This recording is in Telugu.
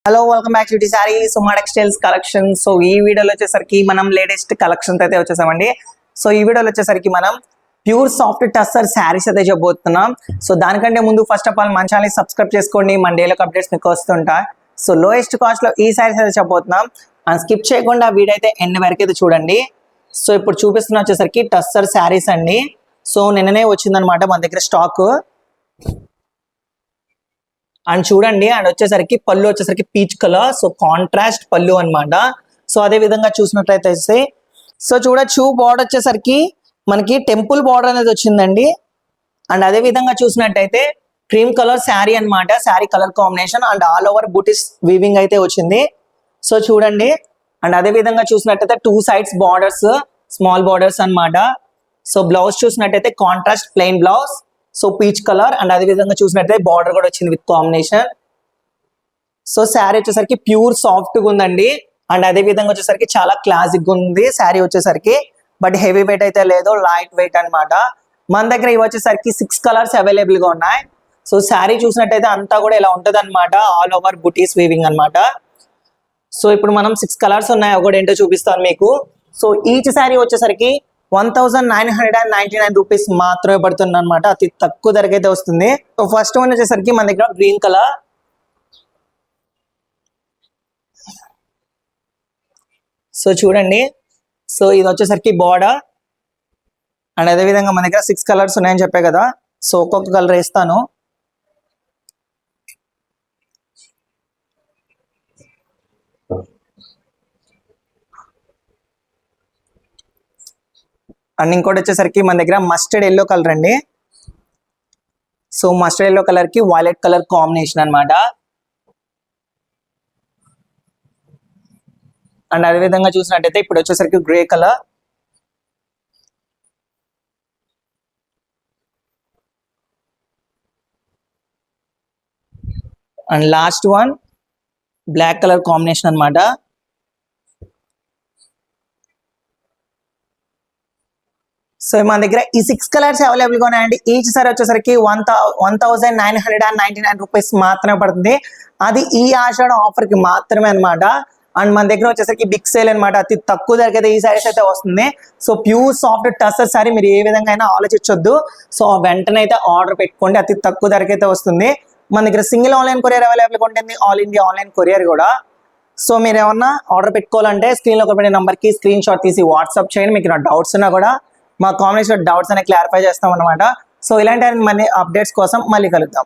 Hello welcome back to sorry Suma textiles collection. So ఈ వీడియోలో వచ్చేసరికి మనం లేటెస్ట్ కలెక్షన్స్ అయితే వచ్చేసామండి. సో ఈ వీడియోలో వచ్చేసరికి మనం ప్యూర్ సాఫ్ట్ టస్సర్ శారీస్ అయితే చెప్పబోతున్నాం. సో దానికంటే ముందు ఫస్ట్ ఆఫ్ ఆల్ మన ఛానల్ సబ్స్క్రైబ్ చేసుకోండి, మన డైలీ అప్డేట్స్ మీకు వస్తుంటాయి. సో లోయెస్ట్ కాస్ట్ లో ఈ శారీస్ అయితే చెప్పబోతున్నాం. అండ్ స్కిప్ చేయకుండా వీడియో అయితే ఎండ్ వరకు అయితే చూడండి. సో ఇప్పుడు చూపిస్తున్న వచ్చేసరికి టస్సర్ శారీస్ అండి. సో నిన్ననే వచ్చిందనమాట మన దగ్గర స్టాక్. అండ్ చూడండి, అండ్ వచ్చేసరికి పళ్ళు వచ్చేసరికి పీచ్ కలర్, సో కాంట్రాస్ట్ పళ్ళు అనమాట. సో అదే విధంగా చూసినట్లయితే సో చూడొచ్చు, బార్డర్ వచ్చేసరికి మనకి టెంపుల్ బార్డర్ అనేది వచ్చిందండి. అండ్ అదే విధంగా చూసినట్టయితే క్రీమ్ కలర్ శారీ అనమాట, sari colour combination and all over booties weaving అయితే వచ్చింది. సో చూడండి, అండ్ అదే విధంగా చూసినట్టయితే two sides borders, small borders అనమాట. సో బ్లౌజ్ చూసినట్టయితే contrast plain blouse, so peach colour and అదే విధంగా చూసినట్టయితే బార్డర్ కూడా వచ్చింది విత్ కాంబినేషన్. సో శారీ వచ్చేసరికి ప్యూర్ సాఫ్ట్ గా ఉందండి. అండ్ అదే విధంగా వచ్చేసరికి చాలా క్లాసిక్ ఉంది శారీ వచ్చేసరికి, బట్ హెవీ వెయిట్ అయితే లేదు, లైట్ వెయిట్ అనమాట. మన దగ్గర ఇవి వచ్చేసరికి 6 కలర్స్ అవైలబుల్ గా ఉన్నాయి. సో శారీ చూసినట్టయితే అంతా కూడా ఇలా ఉంటది అనమాట, ఆల్ ఓవర్ బుటీస్ వీవింగ్ అనమాట. సో ఇప్పుడు మనం 6 కలర్స్ ఉన్నాయి, ఒకటి ఏంటో చూపిస్తాను మీకు. సో ఈచ్ శారీ వచ్చేసరికి 1999 రూపీస్ మాత్రమే పడుతుంది అనమాట, అతి తక్కువ ధరకి అయితే వస్తుంది. సో ఫస్ట్ వన్ వచ్చేసరికి మన దగ్గర గ్రీన్ కలర్. సో చూడండి, సో ఇది వచ్చేసరికి బార్డర్ అండ్ అదే విధంగా మన దగ్గర 6 కలర్స్ ఉన్నాయని చెప్పే కదా. సో ఒక్కొక్క కలర్ వేస్తాను. అండ్ ఇంకోటి వచ్చేసరికి మన దగ్గర మస్టర్డ్ ఎల్లో కలర్ అండి. సో మస్టర్డ్ ఎల్లో కలర్ కి వైలెట్ కలర్ కాంబినేషన్ అనమాట. అండ్ అదే విధంగా చూసినట్టయితే ఇప్పుడు వచ్చేసరికి grey colour. And last one black colour combination అనమాట. సో మన దగ్గర ఈ 6 కలర్స్ అవైలబుల్ గా ఉన్నాయండి. ఈచ్ సారీ వచ్చేసరికి 1999 రూపీస్ మాత్రమే పడుతుంది, అది ఈ ఆషాఢ ఆఫర్ కి మాత్రమే అనమాట. అండ్ మన దగ్గర వచ్చేసరికి బిగ్ సేల్ అనమాట, అతి తక్కువ ధరకి అయితే ఈ సారీస్ అయితే వస్తుంది. So pure soft tussar sorry మీరు ఏ విధంగా అయినా ఆలోచించొద్దు. సో వెంటనే అయితే ఆర్డర్ పెట్టుకోండి, అతి తక్కువ ధరకి అయితే వస్తుంది. మన దగ్గర సింగిల్ ఆన్లైన్ కొరియర్ అవైలబుల్ గా ఉంటుంది, ఆల్ ఇండియా ఆన్లైన్ కొరియర్ కూడా. సో మీరు ఏమన్నా ఆర్డర్ పెట్టుకోవాలంటే స్క్రీన్ లో ఒక నెంబర్ కి స్క్రీన్ షాట్ తీసి వాట్సాప్ చేయండి. మీకు డౌట్స్ ఉన్నా కూడా మా కామెంట్స్ లో డౌట్స్ అనేవి క్లారిఫై చేస్తాం అనమాట. సో ఇలాంటి మళ్ళీ అప్డేట్స్ కోసం మళ్ళీ కలుద్దాం.